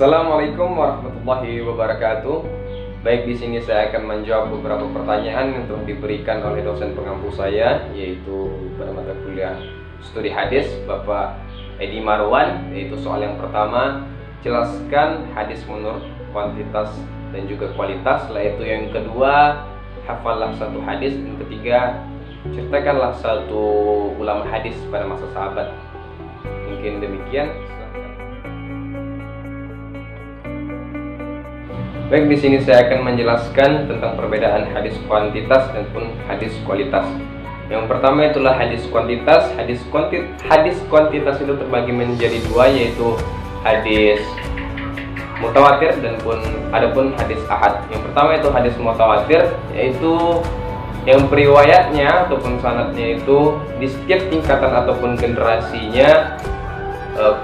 Assalamualaikum warahmatullahi wabarakatuh. Baik, di sini saya akan menjawab beberapa pertanyaan yang telah diberikan oleh dosen pengampu saya, yaitu pada mata kuliah studi hadis Bapak Edi Marwan. Yaitu soal yang pertama, jelaskan hadis menurut kuantitas dan juga kualitas. Setelah itu yang kedua, hafallah satu hadis. Yang ketiga, ceritakanlah satu ulama hadis pada masa sahabat. Mungkin demikian. Baik, di sini saya akan menjelaskan tentang perbedaan hadis kuantitas dan pun hadis kualitas. Yang pertama itulah hadis kuantitas. Hadis kuantitas itu terbagi menjadi dua, yaitu hadis mutawatir dan adapun hadis ahad. Yang pertama itu hadis mutawatir, yaitu yang periwayatnya ataupun sanadnya itu di setiap tingkatan ataupun generasinya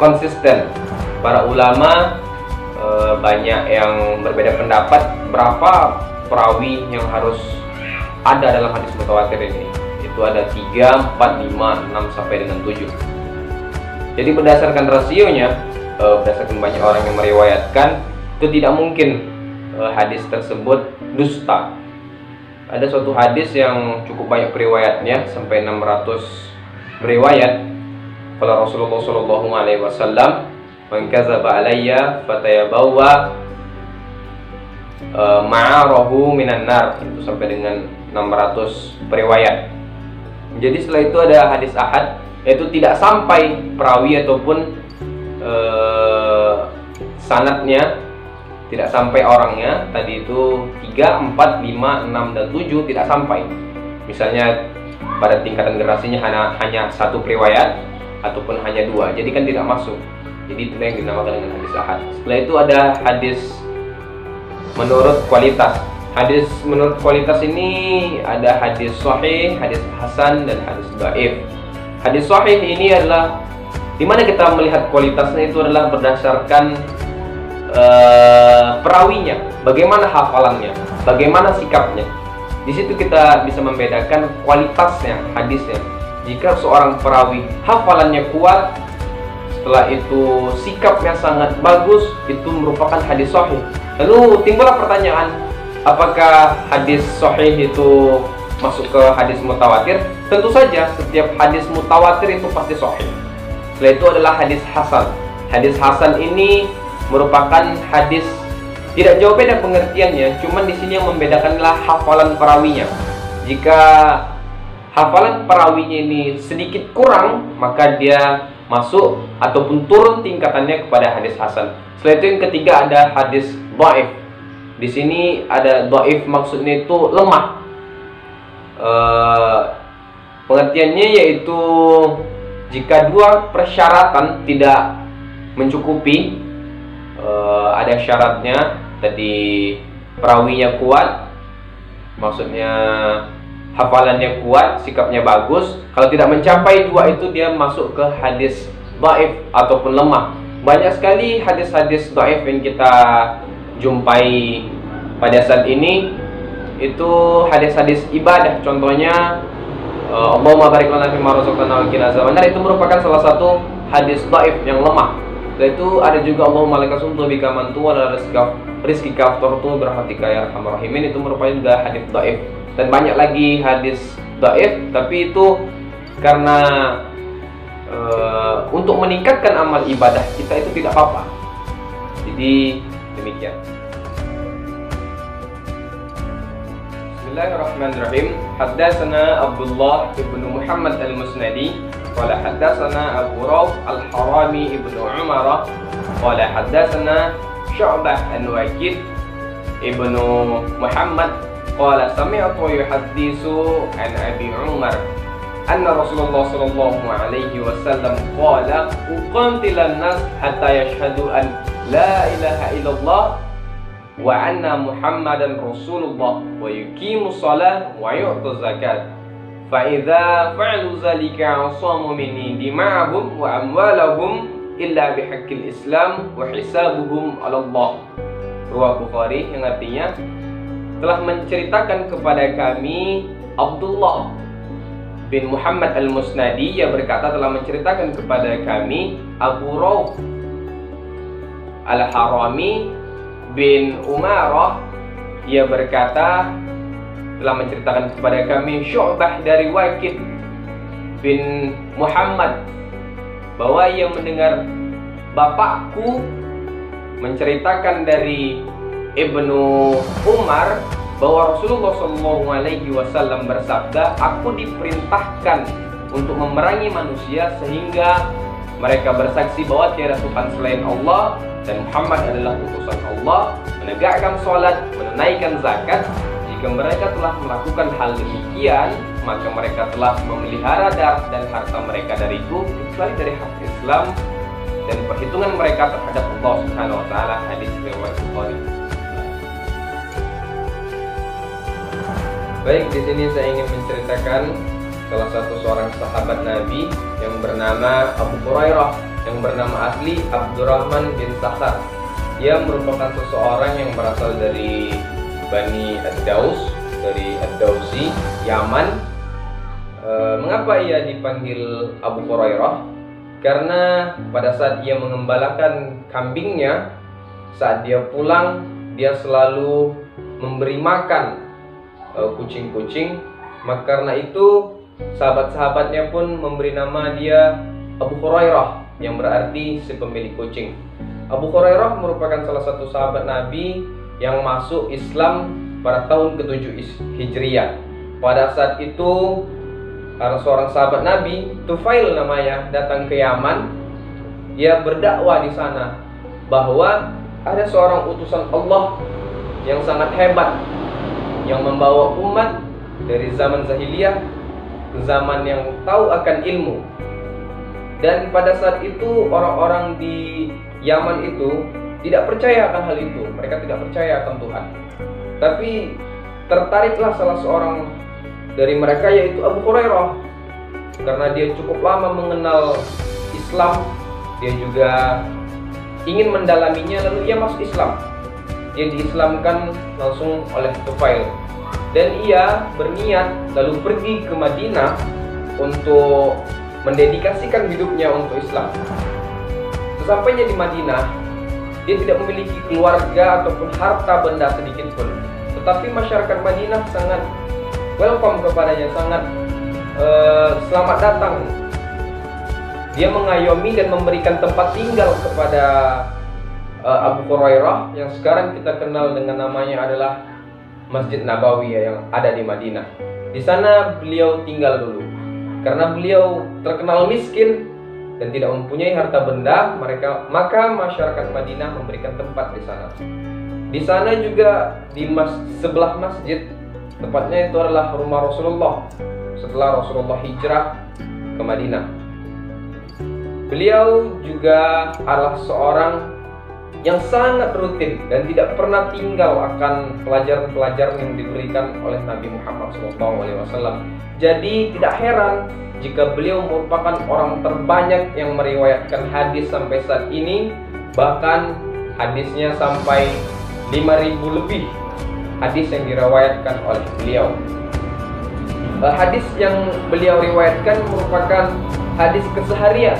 konsisten. Para ulama banyak yang berbeda pendapat berapa perawi yang harus ada dalam hadis mutawatir ini. Itu ada 3, 4, 5, 6 sampai dengan 7. Jadi berdasarkan rasionya, berdasarkan banyak orang yang meriwayatkan, itu tidak mungkin hadis tersebut dusta. Ada suatu hadis yang cukup banyak periwayatnya, sampai 600 riwayat. Kalau Rasulullah SAW, man kadzaba alayya fatayabawwa ma'arahu minan nar, itu sampai dengan 600 periwayat. Jadi setelah itu ada hadis ahad, yaitu tidak sampai perawi ataupun sanadnya, tidak sampai orangnya. Tadi itu 3, 4, 5, 6 dan 7 tidak sampai. Misalnya pada tingkatan generasinya hanya satu periwayat ataupun hanya 2, jadi kan tidak masuk. Jadi itu yang dinamakan dengan hadis ahad. Setelah itu ada hadis menurut kualitas. Hadis menurut kualitas ini ada hadis sahih, hadis hasan, dan hadis dhaif. Hadis sahih ini adalah dimana kita melihat kualitasnya itu adalah berdasarkan perawinya, bagaimana hafalannya, bagaimana sikapnya. Di situ kita bisa membedakan kualitasnya hadisnya. Jika seorang perawi hafalannya kuat, setelah itu sikapnya sangat bagus, itu merupakan hadis sahih. Lalu timbullah pertanyaan, apakah hadis sahih itu masuk ke hadis mutawatir? Tentu saja, setiap hadis mutawatir itu pasti sahih. Setelah itu adalah hadis hasan. Hadis hasan ini merupakan hadis tidak jauh beda pengertiannya, cuman di sini yang membedakanlah hafalan perawinya. Jika hafalan perawinya ini sedikit kurang, maka dia masuk ataupun turun tingkatannya kepada hadis hasan. Setelah itu yang ketiga ada hadis dhaif. Di sini ada dhaif, maksudnya itu lemah. Pengertiannya yaitu jika dua persyaratan tidak mencukupi, ada syaratnya tadi perawinya kuat, maksudnya hafalannya kuat, sikapnya bagus. Kalau tidak mencapai dua itu, dia masuk ke hadis dhaif ataupun lemah. Banyak sekali hadis-hadis dhaif yang kita jumpai pada saat ini. Itu hadis-hadis ibadah. Contohnya Allahumma barik lana fima razaqtana wa qina azabannar, itu merupakan salah satu hadis dhaif yang lemah. Setelah itu ada juga Allahumma laka sumtu bika mantu wa la rizqika aftartu birahmatika ya arhamar rahimin, itu merupakan juga hadis dhaif. Dan banyak lagi hadis dhaif, tapi itu karena untuk meningkatkan amal ibadah kita itu tidak apa-apa. Jadi demikian. Bismillahirrahmanirrahim. Haddatsana Abdullah ibnu Muhammad al-Musnadi qala haddatsana Abu Rawh al-Harami ibnu Umar qala haddatsana Syu'bah an-Waqid ibnu Muhammad qala sami'tu yuhadditsu an Abi Umar anna Rasulullah sallallahu alaihi wasallam qala uqamtilan nas hatta yashhadu an la ilaha illallah wa anna Muhammadan Rasulullah wa yuqimus shalah wa yu'tuz zakat fa idza fa'alu zalika asamu minni dima'ahum wa amwalahum illa bihaqqil Islam wa hisabuhum 'ala Allah. Riwayat Bukhari, yang artinya telah menceritakan kepada kami Abdullah bin Muhammad al-Musnadi, yang berkata telah menceritakan kepada kami Abu Rawh Al-Harami bin Umarah, ia berkata, telah menceritakan kepada kami Syu'bah dari Waqid bin Muhammad, bahwa ia mendengar bapakku menceritakan dari Ibnu Umar bahwa Rasulullah SAW bersabda, aku diperintahkan untuk memerangi manusia sehingga mereka bersaksi bahwa tiada Tuhan selain Allah dan Muhammad adalah utusan Allah, menegakkan sholat, menunaikan zakat. Jika mereka telah melakukan hal demikian, maka mereka telah memelihara darah dan harta mereka dariku, kecuali dari hak Islam dan perhitungan mereka terhadap Allah Subhanahu wa taala. Hadis riwayat Bukhari. Baik, di sini saya ingin menceritakan salah satu seorang sahabat Nabi yang bernama Abu Hurairah, yang bernama asli Abdurrahman bin Sakhar. Ia merupakan seseorang yang berasal dari Bani Ad-Daus, dari Ad-Dausi, Yaman. Mengapa ia dipanggil Abu Hurairah? Karena pada saat ia mengembalakan kambingnya, saat dia pulang, dia selalu memberi makan kucing-kucing. Maka karena itu sahabat-sahabatnya pun memberi nama dia Abu Hurairah, yang berarti si pemilik kucing. Abu Hurairah merupakan salah satu sahabat Nabi yang masuk Islam pada tahun ke-7 Hijriah. Pada saat itu ada seorang sahabat Nabi, Tufail namanya, datang ke Yaman. Ia berdakwah di sana bahwa ada seorang utusan Allah yang sangat hebat, yang membawa umat dari zaman jahiliyah ke zaman yang tahu akan ilmu. Dan pada saat itu orang-orang di Yaman itu tidak percaya akan hal itu. Mereka tidak percaya akan Tuhan. Tapi tertariklah salah seorang dari mereka, yaitu Abu Hurairah. Karena dia cukup lama mengenal Islam, dia juga ingin mendalaminya, lalu ia masuk Islam. Dia diislamkan langsung oleh Tufail. Dan ia berniat lalu pergi ke Madinah untuk mendedikasikan hidupnya untuk Islam. Sesampainya di Madinah, dia tidak memiliki keluarga ataupun harta benda sedikit pun. Tetapi masyarakat Madinah sangat welcome kepadanya, sangat selamat datang. Dia mengayomi dan memberikan tempat tinggal kepada Abu Hurairah, yang sekarang kita kenal dengan namanya adalah Masjid Nabawi yang ada di Madinah. Di sana beliau tinggal dulu. Karena beliau terkenal miskin dan tidak mempunyai harta benda, maka masyarakat Madinah memberikan tempat di sana. Di sana juga di sebelah masjid, tepatnya itu adalah rumah Rasulullah setelah Rasulullah hijrah ke Madinah. Beliau juga adalah seorang yang sangat rutin dan tidak pernah tinggal akan pelajaran-pelajaran yang diberikan oleh Nabi Muhammad SAW. Jadi tidak heran jika beliau merupakan orang terbanyak yang meriwayatkan hadis sampai saat ini. Bahkan hadisnya sampai 5.000 lebih hadis yang diriwayatkan oleh beliau. Hadis yang beliau riwayatkan merupakan hadis keseharian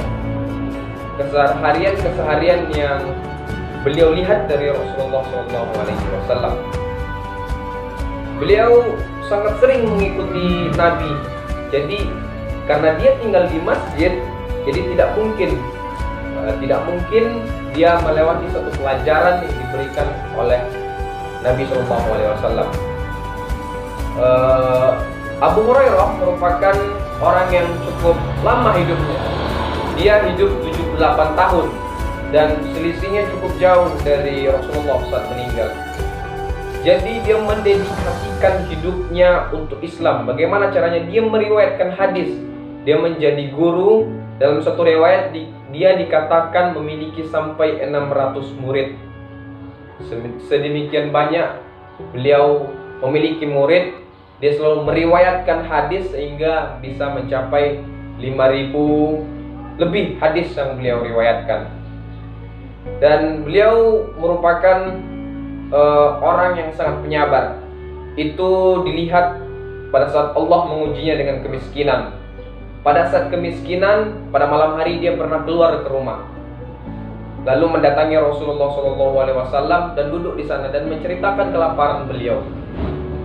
yang beliau lihat dari Rasulullah SAW. Beliau sangat sering mengikuti Nabi. Jadi karena dia tinggal di masjid, jadi tidak mungkin dia melewati satu pelajaran yang diberikan oleh Nabi SAW. Abu Hurairah merupakan orang yang cukup lama hidupnya. Dia hidup 78 tahun dan selisihnya cukup jauh dari Rasulullah saat meninggal. Jadi dia mendedikasikan hidupnya untuk Islam. Bagaimana caranya? Dia meriwayatkan hadis. Dia menjadi guru. Dalam satu riwayat dia dikatakan memiliki sampai 600 murid. Sedemikian banyak beliau memiliki murid. Dia selalu meriwayatkan hadis sehingga bisa mencapai 5.000 lebih hadis yang beliau riwayatkan. Dan beliau merupakan orang yang sangat penyabar. Itu dilihat pada saat Allah mengujinya dengan kemiskinan. Pada saat kemiskinan, pada malam hari dia pernah keluar ke rumah. lalu mendatangi Rasulullah SAW dan duduk di sana dan menceritakan kelaparan beliau.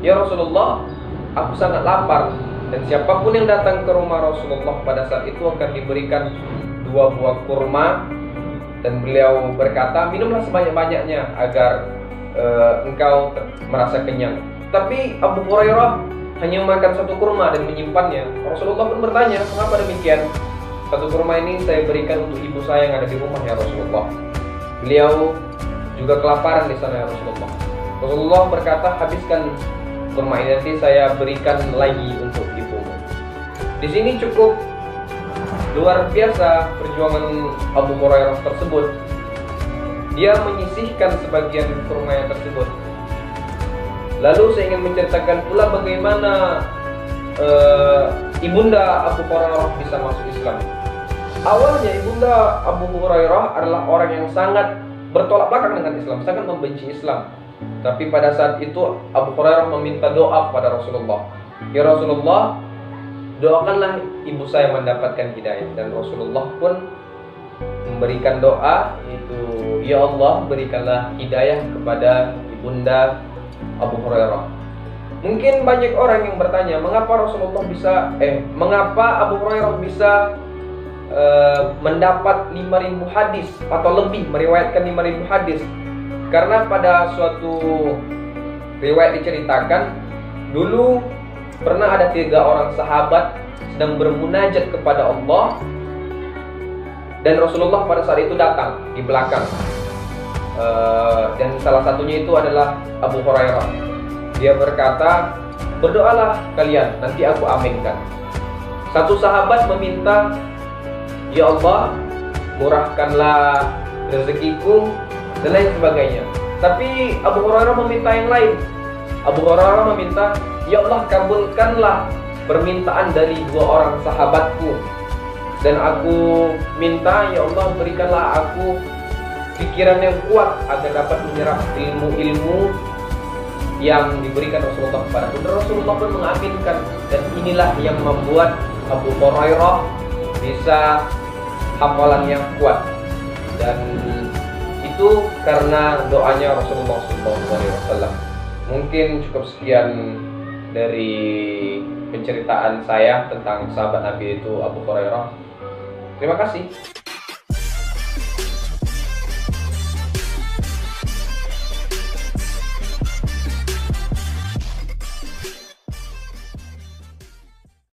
Ya Rasulullah, aku sangat lapar, dan siapapun yang datang ke rumah Rasulullah pada saat itu akan diberikan 2 buah kurma. Dan beliau berkata, minumlah sebanyak-banyaknya agar engkau merasa kenyang. Tapi Abu Hurairah hanya makan 1 kurma dan menyimpannya. Rasulullah pun bertanya, mengapa demikian? 1 kurma ini saya berikan untuk ibu saya yang ada di rumah, ya Rasulullah. Beliau juga kelaparan di sana, ya Rasulullah. Rasulullah berkata, habiskan kurma ini, nanti saya berikan lagi untuk ibumu. Di sini cukup luar biasa perjuangan Abu Hurairah tersebut. Dia menyisihkan sebagian kurma yang tersebut. Lalu saya ingin menceritakan pula bagaimana ibunda Abu Hurairah bisa masuk Islam. Awalnya ibunda Abu Hurairah adalah orang yang sangat bertolak belakang dengan Islam, sangat membenci Islam. Tapi pada saat itu Abu Hurairah meminta doa kepada Rasulullah. Ya Rasulullah, doakanlah ibu saya mendapatkan hidayah. Dan Rasulullah pun memberikan doa, itu ya Allah, berikanlah hidayah kepada ibunda Abu Hurairah. Mungkin banyak orang yang bertanya, mengapa Abu Hurairah bisa mendapat 5.000 hadis atau lebih, meriwayatkan 5.000 hadis? Karena pada suatu riwayat diceritakan, dulu pernah ada 3 orang sahabat sedang bermunajat kepada Allah, dan Rasulullah pada saat itu datang di belakang. Dan salah satunya itu adalah Abu Hurairah. Dia berkata, berdoalah kalian, nanti aku aminkan. Satu sahabat meminta, ya Allah, murahkanlah rezekiku, dan lain sebagainya. Tapi Abu Hurairah meminta yang lain. Abu Hurairah meminta, ya Allah, kabulkanlah permintaan dari 2 orang sahabatku, dan aku minta, ya Allah, berikanlah aku pikiran yang kuat agar dapat menyerap ilmu-ilmu yang diberikan Rasulullah kepadaku. Dan Rasulullah pun mengaminkan, dan inilah yang membuat Abu Hurairah bisa hafalan yang kuat. Dan itu karena doanya Rasulullah SAW. Mungkin cukup sekian dari penceritaan saya tentang sahabat Nabi itu Abu Hurairah. Terima kasih.